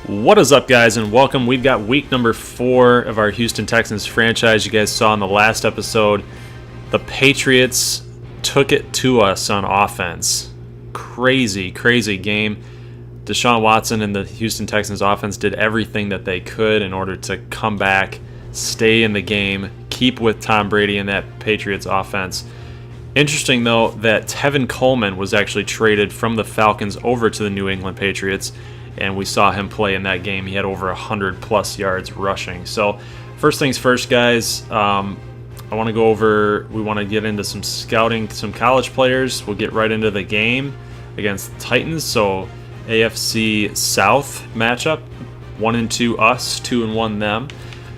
What is up, guys, and welcome. We've got week number 4 of our Houston Texans franchise. You guys saw in the last episode, the Patriots took it to us on offense. Crazy game. DeShaun Watson and the Houston Texans offense did everything that they could in order to come back, stay in the game, keep with Tom Brady and that Patriots offense. Interesting, though, that Tevin Coleman was actually traded from the Falcons over to the New England Patriots, and we saw him play in that game. He had over 100-plus yards rushing. So, first things first, guys, we want to get into some scouting, some college players. We'll get right into the game against the Titans. So, AFC South matchup, 1-2 us, 2-1 them.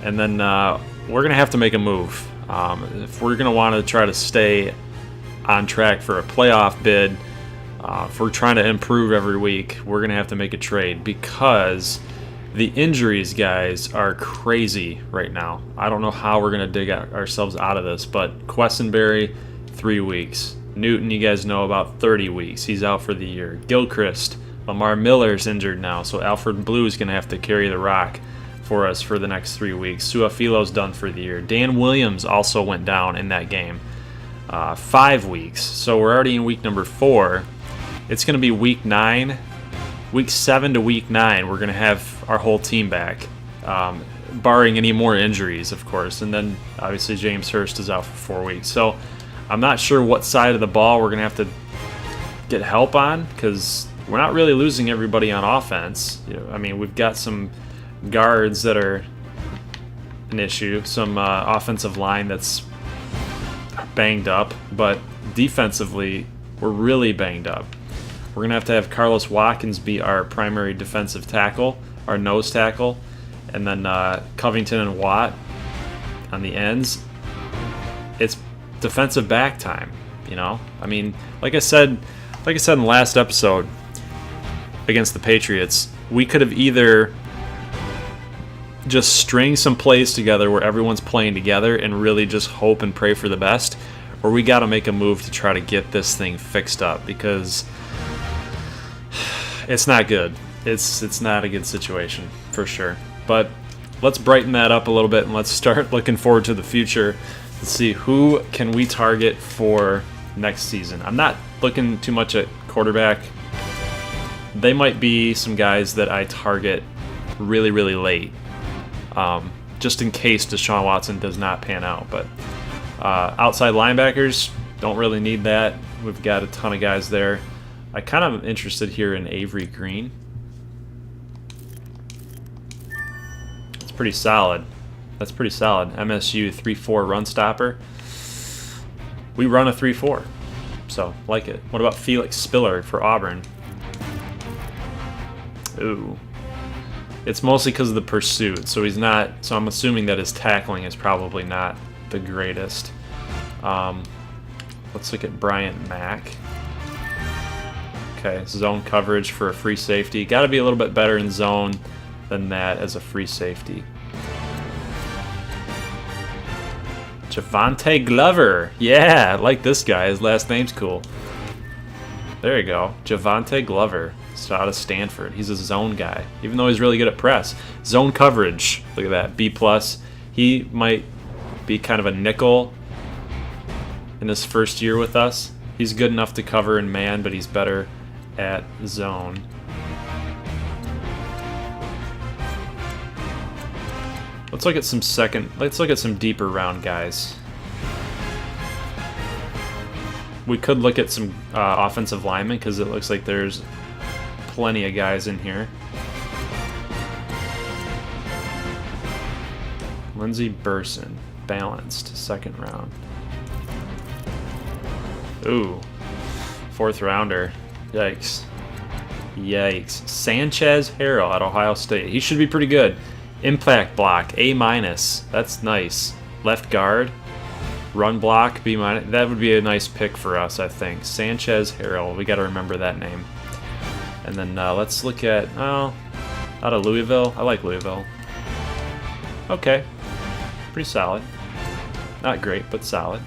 And then we're going to have to make a move. If we're going to want to try to stay on track for a playoff bid, if we're trying to improve every week, we're going to have to make a trade because the injuries, guys, are crazy right now. I don't know how we're going to dig ourselves out of this, but Quessenberry, 3 weeks. Newton, you guys know, about 30 weeks. He's out for the year. Gilchrist, Lamar Miller's injured now, so Alfred Blue is going to have to carry the rock for us for the next 3 weeks. Suafilo's done for the year. Dan Williams also went down in that game. 5 weeks. So we're already in week number 4. It's going to be week 9. Week 7 to week 9, we're going to have our whole team back, barring any more injuries, of course. And then, obviously, James Hurst is out for 4 weeks. So I'm not sure what side of the ball we're going to have to get help on because we're not really losing everybody on offense. I mean, we've got some guards that are an issue, some offensive line that's banged up, but defensively, we're really banged up. We're going to have Carlos Watkins be our primary defensive tackle, our nose tackle, and then Covington and Watt on the ends. It's defensive back time, I mean, like I said in the last episode against the Patriots, we could have either just string some plays together where everyone's playing together and really just hope and pray for the best, or we got to make a move to try to get this thing fixed up because it's not good. It's not a good situation for sure. But let's brighten that up a little bit and let's start looking forward to the future. Let's see who can we target for next season. I'm not looking too much at quarterback. They might be some guys that I target really late, just in case DeShaun Watson does not pan out. But outside linebackers, don't really need that. We've got a ton of guys there. I kind of am interested here in Avery Green. It's pretty solid. That's pretty solid. MSU 3-4 run stopper. We run a 3-4, so like it. What about Felix Spiller for Auburn? Ooh. It's mostly because of the pursuit, so he's not. So I'm assuming that his tackling is probably not the greatest. Let's look at Bryant Mack. Okay, zone coverage for a free safety. Got to be a little bit better in zone than that as a free safety. Javonte Glover. Yeah, I like this guy. His last name's cool. There you go. Javonte Glover. It's out of Stanford. He's a zone guy, even though he's really good at press. Zone coverage. Look at that. B+. He might be kind of a nickel in his first year with us. He's good enough to cover in man, but he's better at zone. Let's look at some deeper round guys. We could look at some offensive linemen because it looks like there's plenty of guys in here. Lindsey Burson, balanced, second round. Ooh, 4th rounder. Yikes. Sanchez Harrell at Ohio State. He should be pretty good. Impact block, A-. That's nice. Left guard, run block, B-. That would be a nice pick for us, I think. Sanchez Harrell. We got to remember that name. And then let's look at, out of Louisville. I like Louisville. Okay. Pretty solid. Not great, but solid.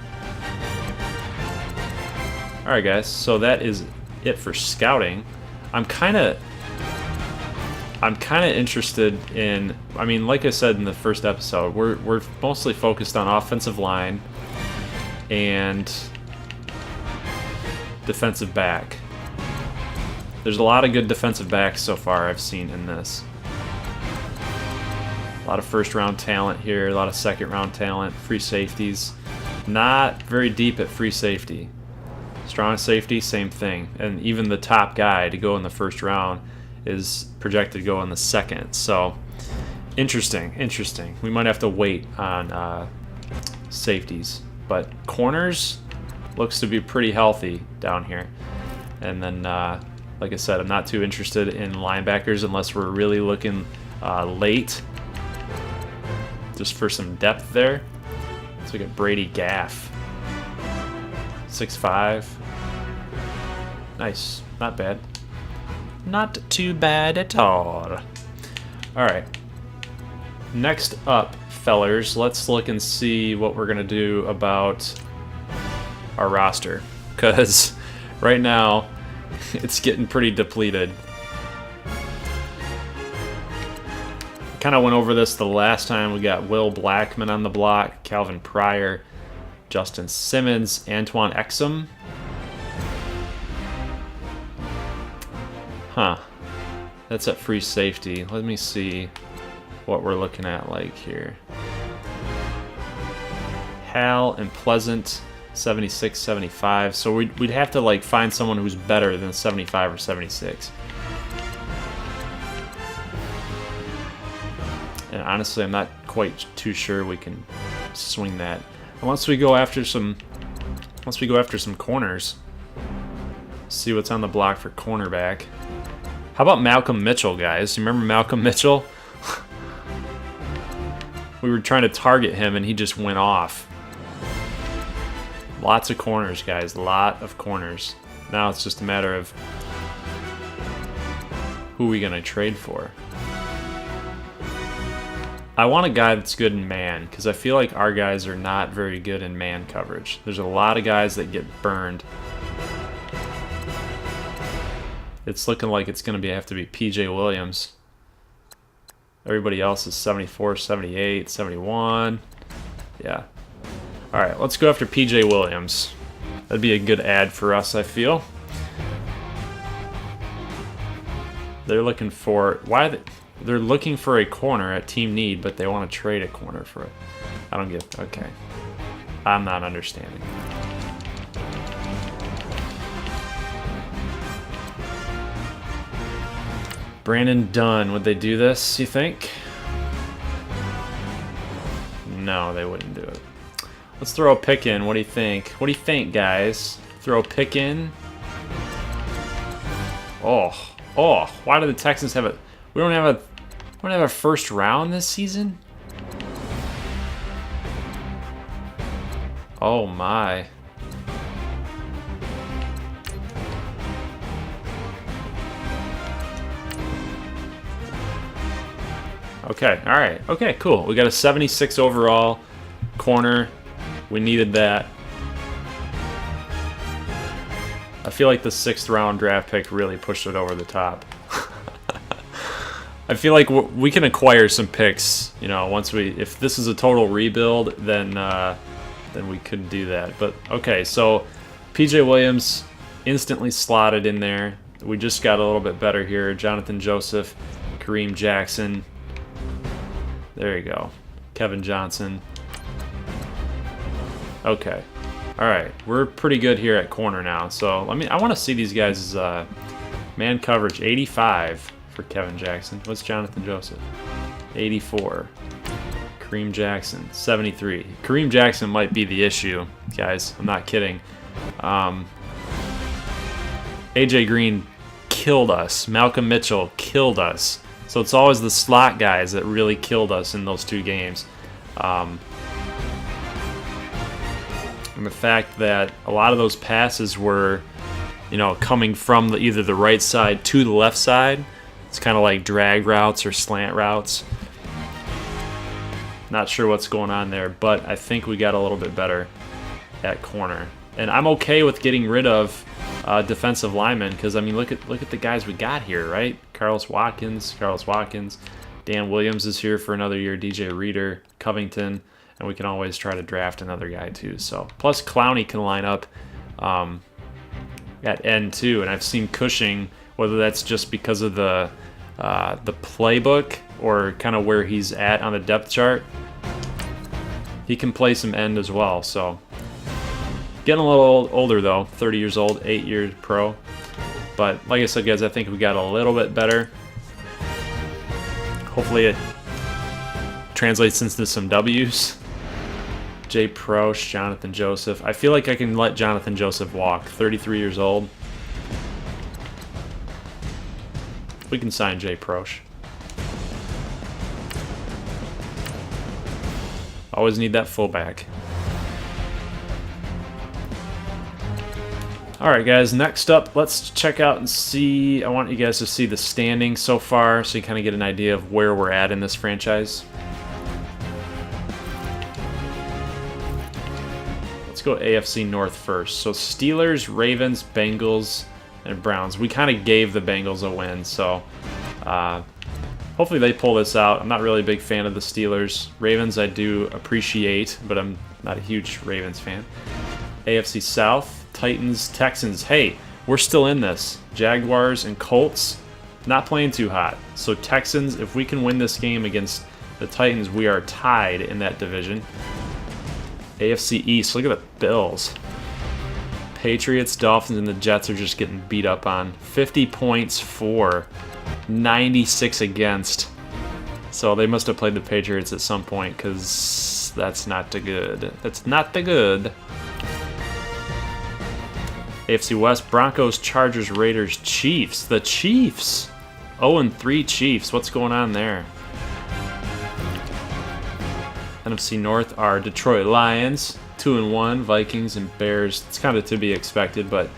Alright guys, so that is it for scouting. I'm kind of I'm kind of interested in, I mean, like I said in the first episode, we're mostly focused on offensive line and defensive back. There's a lot of good defensive backs so far I've seen in this. A lot of first-round talent here, a lot of second-round talent, free safeties. Not very deep at free safety. Strong safety, same thing. And even the top guy to go in the first round is projected to go in the second. So, interesting. We might have to wait on safeties. But corners looks to be pretty healthy down here. And then, like I said, I'm not too interested in linebackers unless we're really looking late. Just for some depth there. Let's look at Brady Gaff. 6'5". Nice. Not bad. Not too bad at all. Alright. Next up, fellers, let's look and see what we're going to do about our roster. Because right now, it's getting pretty depleted. Kind of went over this the last time. We got Will Blackman on the block, Calvin Pryor, Justin Simmons, Antoine Exum. Huh. That's at free safety. Let me see what we're looking at like here. Hal and Pleasant, 76, 75. So we'd have to like find someone who's better than 75 or 76. And honestly, I'm not quite too sure we can swing that. And once we go after some corners, see what's on the block for cornerback. How about Malcolm Mitchell, guys? You remember Malcolm Mitchell? We were trying to target him, and he just went off. Lots of corners, guys. A lot of corners. Now it's just a matter of who are we going to trade for. I want a guy that's good in man, because I feel like our guys are not very good in man coverage. There's a lot of guys that get burned. It's looking like it's going to have to be P.J. Williams. Everybody else is 74, 78, 71. Yeah. All right, let's go after P.J. Williams. That'd be a good ad for us, I feel. They're looking for... They're looking for a corner at team need, but they want to trade a corner for it. I don't get... Okay. I'm not understanding. Brandon Dunn, would they do this, you think? No, they wouldn't do it. Let's throw a pick in. What do you think? What do you think, guys? Throw a pick in. Oh. Why do the Texans have a... We don't have a first round this season? Oh my. Okay, alright. Okay, cool. We got a 76 overall corner. We needed that. I feel like the 6th round draft pick really pushed it over the top. I feel like we can acquire some picks, you know, once if this is a total rebuild, then we could do that. But okay, so P.J. Williams instantly slotted in there. We just got a little bit better here. Jonathan Joseph, Kareem Jackson. There you go. Kevin Johnson. Okay. All right, we're pretty good here at corner now. So I want to see these guys' man coverage. 85 for Kevin Jackson. What's Jonathan Joseph? 84. Kareem Jackson, 73. Kareem Jackson might be the issue, guys. I'm not kidding. AJ Green killed us. Malcolm Mitchell killed us. So it's always the slot guys that really killed us in those two games. And the fact that a lot of those passes were, you know, coming from either the right side to the left side. It's kind of like drag routes or slant routes. Not sure what's going on there, but I think we got a little bit better at corner. And I'm okay with getting rid of defensive linemen because, I mean, look at the guys we got here, right? Carlos Watkins. Dan Williams is here for another year. DJ Reader, Covington, and we can always try to draft another guy too. So plus Clowney can line up at end too, and I've seen Cushing, whether that's just because of the playbook or kind of where he's at on the depth chart, he can play some end as well. So getting a little older though, 30 years old, 8 years pro. But like I said, guys, I think we got a little bit better. Hopefully it translates into some W's. Jay Prosh, Jonathan Joseph. I feel like I can let Jonathan Joseph walk. 33 years old. We can sign Jay Prosh. Always need that fullback. Alright guys, next up, let's check out and see, I want you guys to see the standings so far so you kind of get an idea of where we're at in this franchise. Let's go AFC North first. So Steelers, Ravens, Bengals, and Browns. We kind of gave the Bengals a win, so hopefully they pull this out. I'm not really a big fan of the Steelers. Ravens I do appreciate, but I'm not a huge Ravens fan. AFC South, Titans, Texans. Hey, we're still in this. Jaguars and Colts, not playing too hot. So Texans, if we can win this game against the Titans, we are tied in that division. AFC East, look at the Bills. Patriots, Dolphins, and the Jets are just getting beat up on. 50 points for, 96 against. So they must have played the Patriots at some point because that's not the good. That's not the good. AFC West, Broncos, Chargers, Raiders, Chiefs. The Chiefs. 0-3 Chiefs. What's going on there? NFC North are Detroit Lions, 2-1, Vikings and Bears. It's kind of to be expected, but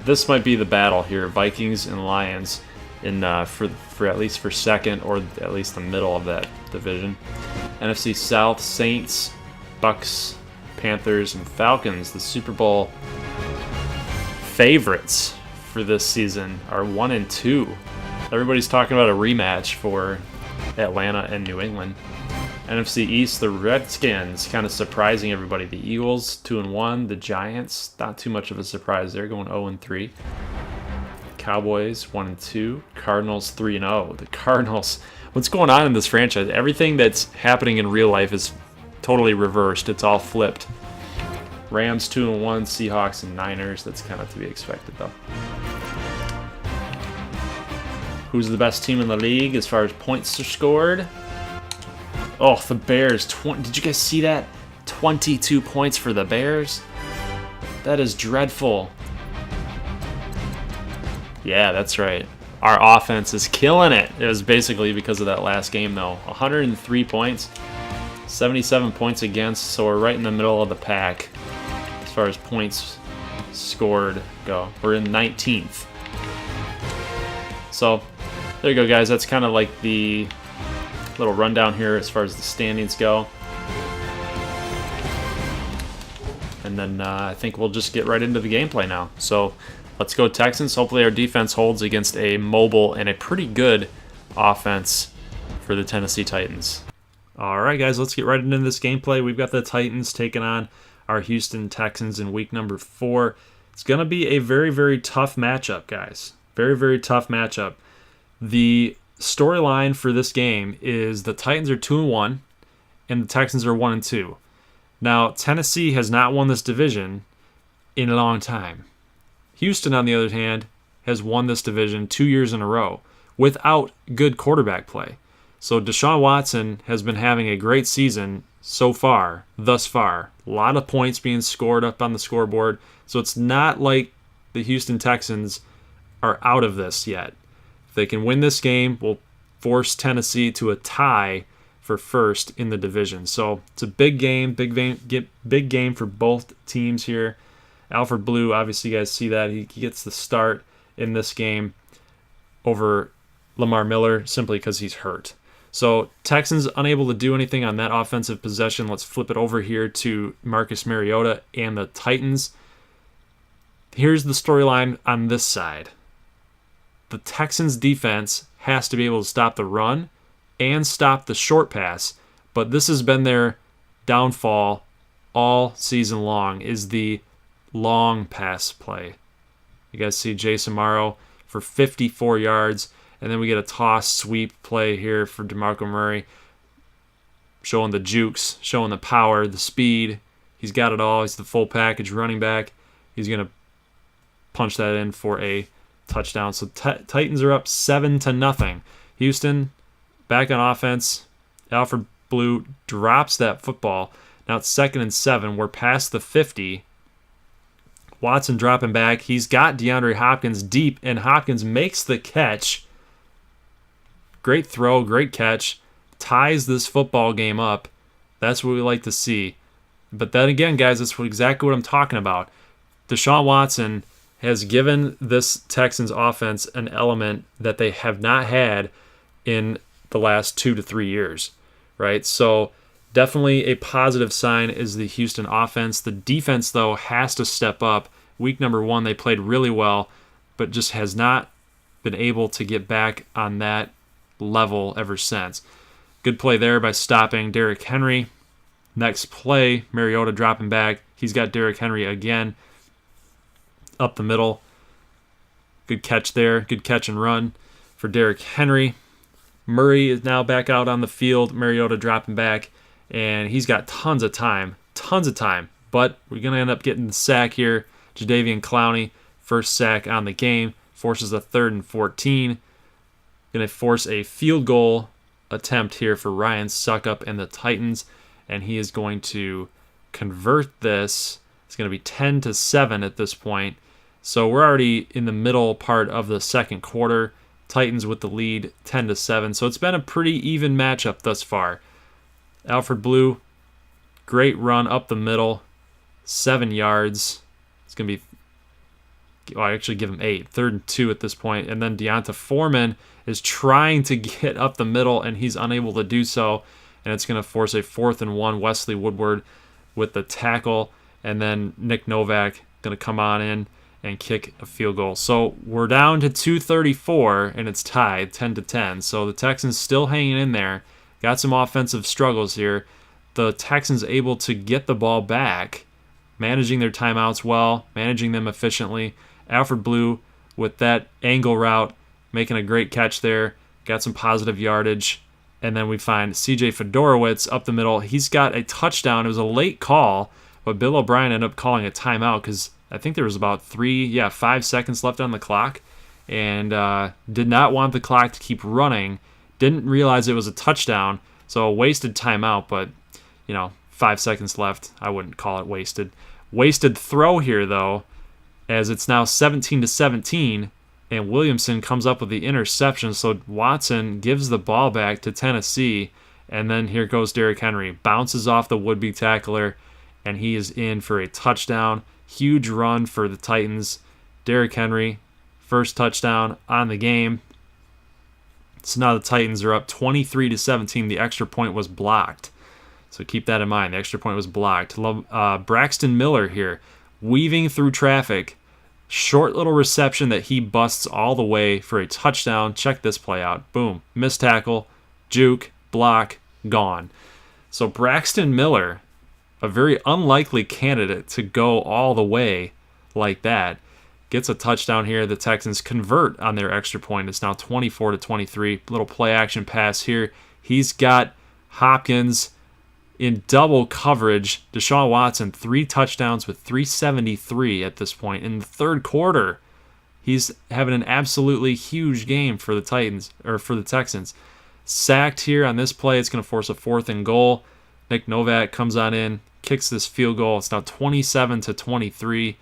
this might be the battle here. Vikings and Lions in for at least for second or at least the middle of that division. NFC South, Saints, Bucks, Panthers, and Falcons. The Super Bowl favorites for this season are 1-2. Everybody's talking about a rematch for Atlanta and New England. NFC East, the Redskins, kind of surprising everybody. The Eagles, 2-1. The Giants, not too much of a surprise. They're going 0-3. Cowboys, 1-2. Cardinals, 3-0. The Cardinals, what's going on in this franchise? Everything that's happening in real life is totally reversed. It's all flipped. Rams 2-1, Seahawks and Niners. That's kind of to be expected though. Who's the best team in the league as far as points are scored? Oh, the Bears. Did you guys see that? 22 points for the Bears? That is dreadful. Yeah, that's right. Our offense is killing it. It was basically because of that last game though. 103 points. 77 points against, so we're right in the middle of the pack as far as points scored go. We're in 19th. So there you go, guys. That's kind of like the little rundown here as far as the standings go. And then I think we'll just get right into the gameplay now. So let's go Texans. Hopefully our defense holds against a mobile and a pretty good offense for the Tennessee Titans. All right, guys, let's get right into this gameplay. We've got the Titans taking on our Houston Texans in week number 4. It's going to be a very, very tough matchup, guys. Very, very tough matchup. The storyline for this game is the Titans are 2-1 and the Texans are 1-2. Now, Tennessee has not won this division in a long time. Houston, on the other hand, has won this division 2 years in a row without good quarterback play. So DeShaun Watson has been having a great season so far, thus far. A lot of points being scored up on the scoreboard. So it's not like the Houston Texans are out of this yet. If they can win this game, we'll force Tennessee to a tie for first in the division. So it's a big game, big game for both teams here. Alfred Blue, obviously you guys see that. He gets the start in this game over Lamar Miller simply because he's hurt. So Texans unable to do anything on that offensive possession. Let's flip it over here to Marcus Mariota and the Titans. Here's the storyline on this side. The Texans defense has to be able to stop the run and stop the short pass. But this has been their downfall all season long, is the long pass play. You guys see Jason Morrow for 54 yards, and then we get a toss sweep play here for DeMarco Murray, showing the jukes, showing the power, the speed. He's got it all. He's the full package running back. He's going to punch that in for a touchdown. So Titans are up 7-0. Houston back on offense. Alfred Blue drops that football. Now it's 2nd and 7. We're past the 50. Watson dropping back. He's got DeAndre Hopkins deep, and Hopkins makes the catch. Great throw, great catch. Ties this football game up. That's what we like to see. But then again, guys, that's exactly what I'm talking about. DeShaun Watson has given this Texans offense an element that they have not had in the last 2 to 3 years, right? So definitely a positive sign is the Houston offense. The defense, though, has to step up. Week number 1, they played really well, but just has not been able to get back on that level ever since. Good play there by stopping Derrick Henry. Next play, Mariota dropping back. He's got Derrick Henry again up the middle. Good catch there. Good catch and run for Derrick Henry. Murray is now back out on the field. Mariota dropping back, and he's got tons of time. But we're going to end up getting the sack here. Jadeveon Clowney, first sack on the game, forces a 3rd and 14. Going to force a field goal attempt here for Ryan Suckup and the Titans, and he is going to convert this. It's going to be 10-7 at this point. So we're already in the middle part of the second quarter. Titans with the lead, 10-7. So it's been a pretty even matchup thus far. Alfred Blue, great run up the middle, 7 yards. It's going to be, I actually give him 8, 3rd and 2 at this point. And then Deonta Foreman is trying to get up the middle, and he's unable to do so. And it's going to force a 4th and 1. Wesley Woodward with the tackle. And then Nick Novak going to come on in and kick a field goal. So we're down to 2:34, and it's tied 10-10. So the Texans still hanging in there. Got some offensive struggles here. The Texans able to get the ball back, managing their timeouts well, managing them efficiently. Alfred Blue with that angle route, making a great catch there. Got some positive yardage. And then we find C.J. Fedorowicz up the middle. He's got a touchdown. It was a late call, but Bill O'Brien ended up calling a timeout because I think there was about 5 seconds left on the clock, and did not want the clock to keep running. Didn't realize it was a touchdown, so a wasted timeout, but 5 seconds left. I wouldn't call it wasted. Wasted throw here, though, as it's now 17-17, and Williamson comes up with the interception, so Watson gives the ball back to Tennessee, and then here goes Derrick Henry. Bounces off the would-be tackler, and he is in for a touchdown. Huge run for the Titans. Derrick Henry, first touchdown on the game. So now the Titans are up 23-17. The extra point was blocked. So keep that in mind. The extra point was blocked. Braxton Miller here, weaving through traffic. Short little reception that he busts all the way for a touchdown. Check this play out. Boom. Missed tackle, juke, block, gone. So Braxton Miller, a very unlikely candidate to go all the way like that, gets a touchdown here. The Texans convert on their extra point. It's now 24-23. Little play action pass here. He's got Hopkins in double coverage. DeShaun Watson, 3 touchdowns with 373 at this point. In the third quarter, he's having an absolutely huge game for the Titans, or for the Texans. Sacked here on this play. It's going to force a 4th and goal. Nick Novak comes on in, kicks this field goal. It's now 27-23.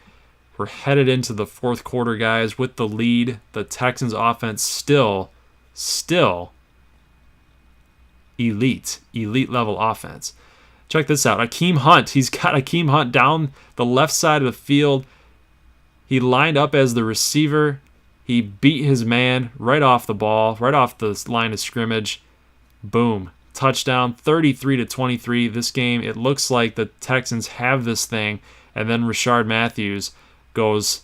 We're headed into the fourth quarter, guys, with the lead. The Texans offense still elite level offense. Check this out. Akeem Hunt. He's got Akeem Hunt down the left side of the field. He lined up as the receiver. He beat his man right off the ball, right off the line of scrimmage. Boom. Touchdown, 33-23. This game, it looks like the Texans have this thing, and then Rashard Matthews goes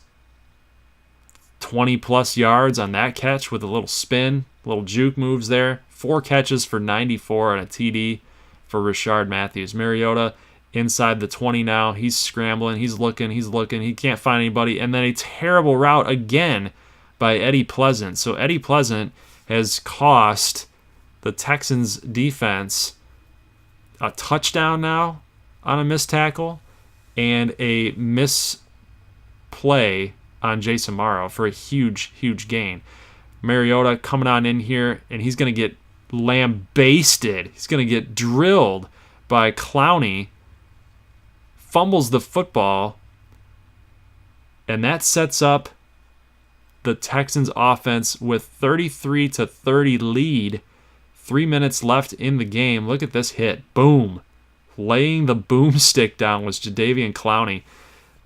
20-plus yards on that catch with a little spin. Little juke moves there. 4 catches for 94 and a TD for Rashard Matthews. Mariota inside the 20 now. He's scrambling. He's looking. He can't find anybody. And then a terrible route again by Eddie Pleasant. So Eddie Pleasant has cost the Texans defense a touchdown now on a missed tackle and a misplay on Jason Morrow for a huge, huge gain. Mariota coming on in here, and he's going to get lambasted. He's going to get drilled by Clowney. Fumbles the football, and that sets up the Texans offense with 33-30 lead. 3 minutes left in the game. Look at this hit. Boom. Laying the boomstick down was Jadeveon Clowney.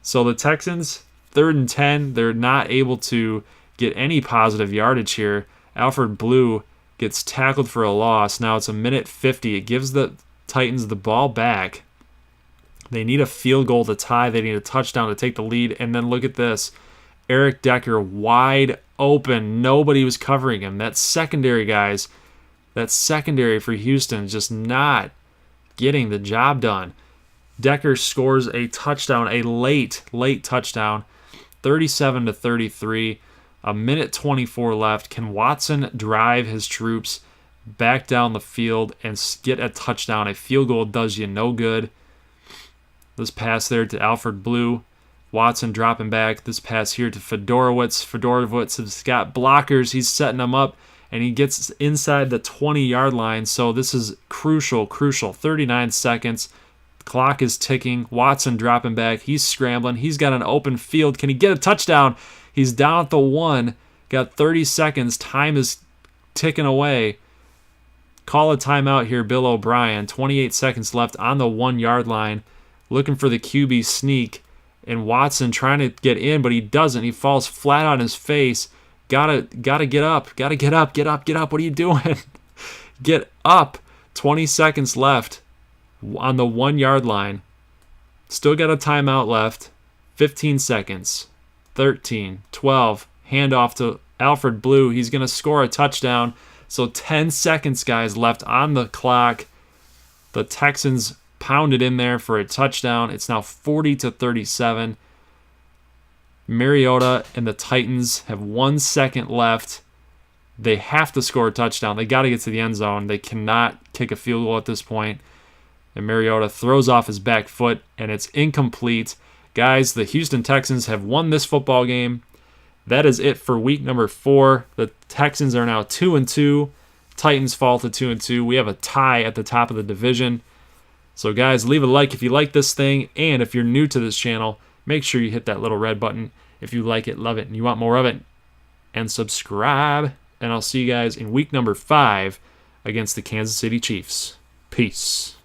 So the Texans, 3rd and 10, they're not able to get any positive yardage here. Alfred Blue gets tackled for a loss. Now it's a minute 50. It gives the Titans the ball back. They need a field goal to tie. They need a touchdown to take the lead. And then look at this. Eric Decker wide open. Nobody was covering him. That secondary, guys, that secondary for Houston just not getting the job done. Decker scores a touchdown, a late touchdown, 37-33. A minute 24 left. Can Watson drive his troops back down the field and get a touchdown? A field goal does you no good. This pass there to Alfred Blue. Watson dropping back. This pass here to Fedorowicz. Fedorowicz has got blockers. He's setting them up, and he gets inside the 20-yard line. So this is crucial. 39 seconds. Clock is ticking. Watson dropping back. He's scrambling. He's got an open field. Can he get a touchdown? He's down at the 1. Got 30 seconds. Time is ticking away. Call a timeout here, Bill O'Brien. 28 seconds left on the 1-yard line. Looking for the QB sneak. And Watson trying to get in, but he doesn't. He falls flat on his face. Gotta get up. Gotta get up. Get up. What are you doing? Get up. 20 seconds left on the 1-yard line. Still got a timeout left. 15 seconds. 13, 12. Handoff to Alfred Blue. He's going to score a touchdown. So 10 seconds, guys, left on the clock. The Texans pounded in there for a touchdown. It's now 40-37. Mariota and the Titans have 1 second left. They have to score a touchdown. They got to get to the end zone. They cannot kick a field goal at this point. And Mariota throws off his back foot, and it's incomplete. Guys, the Houston Texans have won this football game. That is it for week number 4. The Texans are now 2-2. Titans fall to 2-2. We have a tie at the top of the division. So guys, leave a like if you like this thing, and if you're new to this channel, make sure you hit that little red button if you like it, love it, and you want more of it. And subscribe, and I'll see you guys in week number 5 against the Kansas City Chiefs. Peace.